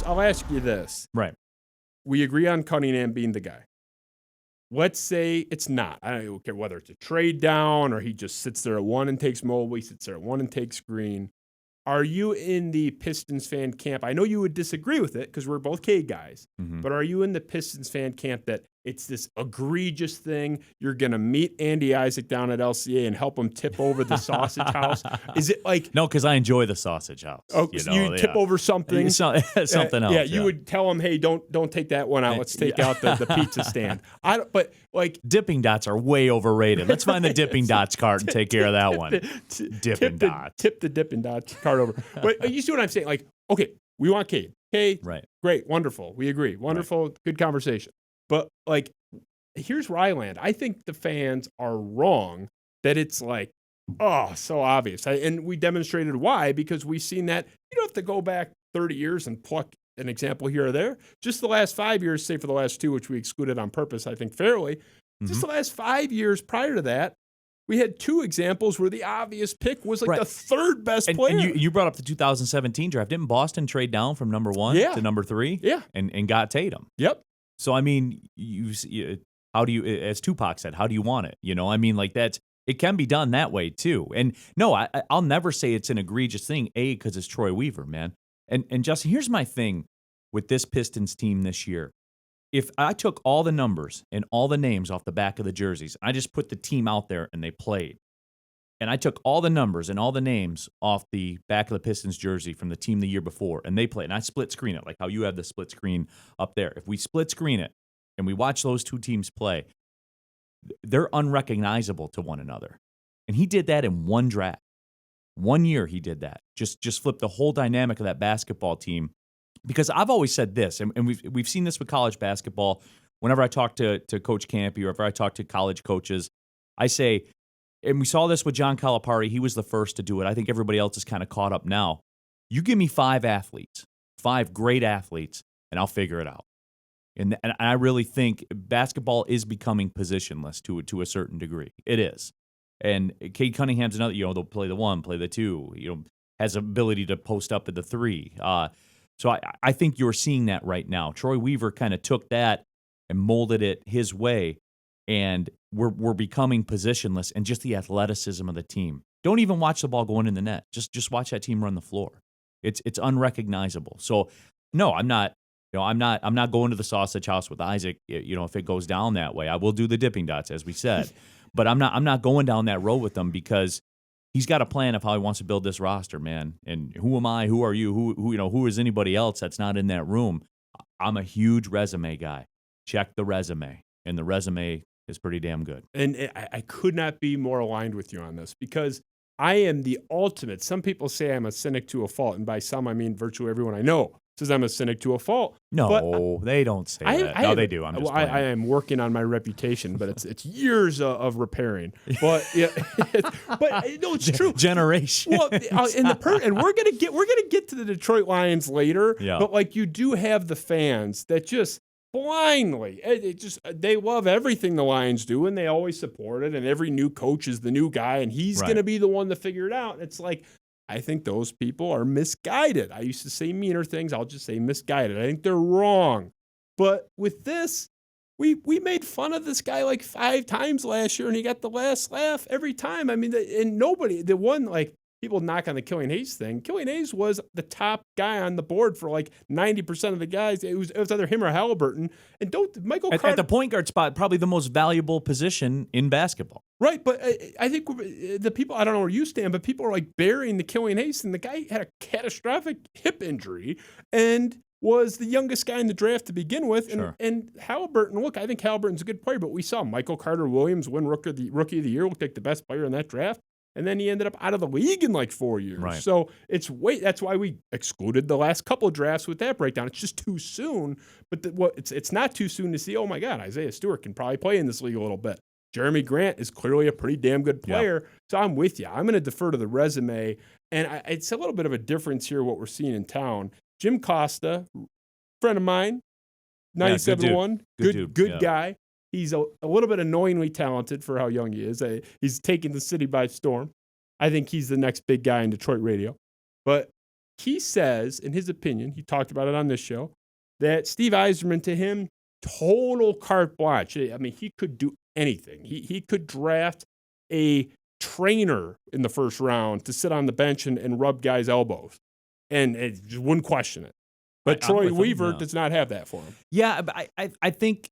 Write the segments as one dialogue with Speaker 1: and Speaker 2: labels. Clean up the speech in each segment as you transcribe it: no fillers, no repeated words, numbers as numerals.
Speaker 1: I'll ask you this.
Speaker 2: Right.
Speaker 1: We agree on Cunningham being the guy. Let's say it's not. I don't care whether it's a trade down or he just sits there at 1 and takes Mobley, sits there at 1 and takes Green. Are you in the Pistons fan camp? I know you would disagree with it because we're both Cade guys, but are you in the Pistons fan camp that it's this egregious thing? You're going to meet Andy Isaac down at LCA and help him tip over the sausage house? Is it like...
Speaker 2: No, because I enjoy the sausage house.
Speaker 1: Oh, you, tip over something?
Speaker 2: Something else.
Speaker 1: Yeah, you would tell him, hey, don't take that one out. Let's take out the pizza stand. But like...
Speaker 2: Dipping dots are way overrated. Let's find the Dipping Dots cart and take care of that one. Dipping Dots.
Speaker 1: Tip the Dipping Dots cart over. But you see what I'm saying? Like, okay, we want Cade. Cade,
Speaker 2: right.
Speaker 1: Great, wonderful. We agree. Wonderful, right. Good conversation. But, like, here's where I land. I think the fans are wrong that it's like, oh, so obvious. And we demonstrated why, because we've seen that. You don't have to go back 30 years and pluck an example here or there. Just the last 5 years, say for the last 2, which we excluded on purpose, I think fairly. Just the last 5 years prior to that, we had 2 examples where the obvious pick was like the third best player.
Speaker 2: And you brought up the 2017 draft. Didn't Boston trade down from number 1 to number 3?
Speaker 1: Yeah.
Speaker 2: And got Tatum.
Speaker 1: Yep.
Speaker 2: So, I mean, how do you, as Tupac said, how do you want it? You know, I mean, like it can be done that way too. And no, I'll never say it's an egregious thing, because it's Troy Weaver, man. And Justin, here's my thing with this Pistons team this year. If I took all the numbers and all the names off the back of the jerseys, I just put the team out there and they played. And I took all the numbers and all the names off the back of the Pistons jersey from the team the year before, and they played. And I split screen it, like how you have the split screen up there. If we split screen it and we watch those 2 teams play, they're unrecognizable to one another. And he did that in 1 draft. 1 year he did that. Just flipped the whole dynamic of that basketball team. Because I've always said this, and we've seen this with college basketball. Whenever I talk to Coach Campy or if I talk to college coaches, I say, and we saw this with John Calipari, he was the first to do it. I think everybody else is kind of caught up now. You give me 5 athletes, 5 great athletes, and I'll figure it out. And I really think basketball is becoming positionless to a certain degree. It is. And Cade Cunningham's another, they'll play the 1, play the 2, has ability to post up at the 3. So I think you're seeing that right now. Troy Weaver kind of took that and molded it his way, and we're becoming positionless, and just the athleticism of the team. Don't even watch the ball going in the net. Just watch that team run the floor. It's unrecognizable. So no, I'm not going to the sausage house with Isaac. If it goes down that way, I will do the dipping dots, as we said, but I'm not going down that road with them, because he's got a plan of how he wants to build this roster, man. And who am I? Who are you? Who is anybody else that's not in that room? I'm a huge resume guy. Check the resume, and the resume is pretty damn good.
Speaker 1: And I could not be more aligned with you on this, because I am the ultimate. Some people say I'm a cynic to a fault, and by some I mean virtually everyone I know says I'm a cynic to a fault.
Speaker 2: No, they don't say that. No, they do. I'm just
Speaker 1: I am working on my reputation, but it's years of repairing. But no, it's true.
Speaker 2: Generation.
Speaker 1: Well, and we're gonna get to the Detroit Lions later.
Speaker 2: Yeah.
Speaker 1: But like, you do have the fans that just blindly, they love everything the Lions do, and they always support it. And every new coach is the new guy, and he's gonna be the one to figure it out. It's like, I think those people are misguided. I used to say meaner things. I'll just say misguided. I think they're wrong. But with this, we made fun of this guy like 5 times last year, and he got the last laugh every time. I mean, and nobody, the one, like, people knock on the Killian Hayes thing. Killian Hayes was the top guy on the board for like 90% of the guys. It was either him or Halliburton. And Michael Carter.
Speaker 2: At the point guard spot, probably the most valuable position in basketball.
Speaker 1: Right, but I think the people, I don't know where you stand, but people are like burying the Killian Hayes, and the guy had a catastrophic hip injury and was the youngest guy in the draft to begin with.
Speaker 2: Sure.
Speaker 1: And Halliburton, look, I think Halliburton's a good player, but we saw Michael Carter Williams win Rookie of the Year, looked like the best player in that draft. And then he ended up out of the league in like 4 years.
Speaker 2: Right.
Speaker 1: So that's why we excluded the last couple of drafts with that breakdown. It's just too soon. But it's not too soon to see, oh my God, Isaiah Stewart can probably play in this league a little bit. Jeremy Grant is clearly a pretty damn good player. Yep. So I'm with you. I'm going to defer to the resume. And it's a little bit of a difference here, what we're seeing in town. Jim Costa, friend of mine, 97-1, good guy. He's a little bit annoyingly talented for how young he is. He's taking the city by storm. I think he's the next big guy in Detroit radio. But he says, in his opinion, he talked about it on this show, that Steve Yzerman, to him, total carte blanche. I mean, he could do anything. He could draft a trainer in the first round to sit on the bench and rub guys' elbows, and it just wouldn't question it. But Troy Weaver does not have that for him.
Speaker 2: Yeah, but I think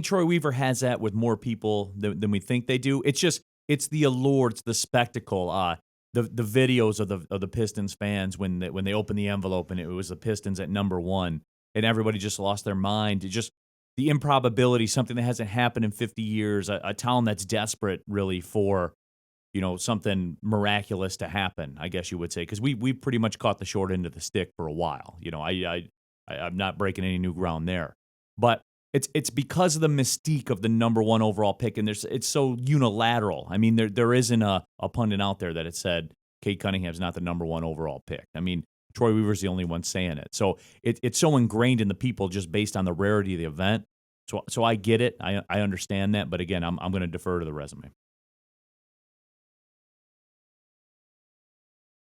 Speaker 2: Troy Weaver has that with more people than we think they do. It's the allure, it's the spectacle. The videos of the Pistons fans when they opened the envelope and it was the Pistons at number 1, and everybody just lost their mind. It just the improbability, something that hasn't happened in 50 years, a town that's desperate really for something miraculous to happen, I guess you would say, because we pretty much caught the short end of the stick for a while. I'm not breaking any new ground there, but it's because of the mystique of the number 1 overall pick, and it's so unilateral. I mean, there isn't a pundit out there that it said Cade Cunningham's not the number 1 overall pick. I mean, Troy Weaver's the only one saying it. So it's so ingrained in the people just based on the rarity of the event. So I get it. I understand that. But again, I'm going to defer to the resume.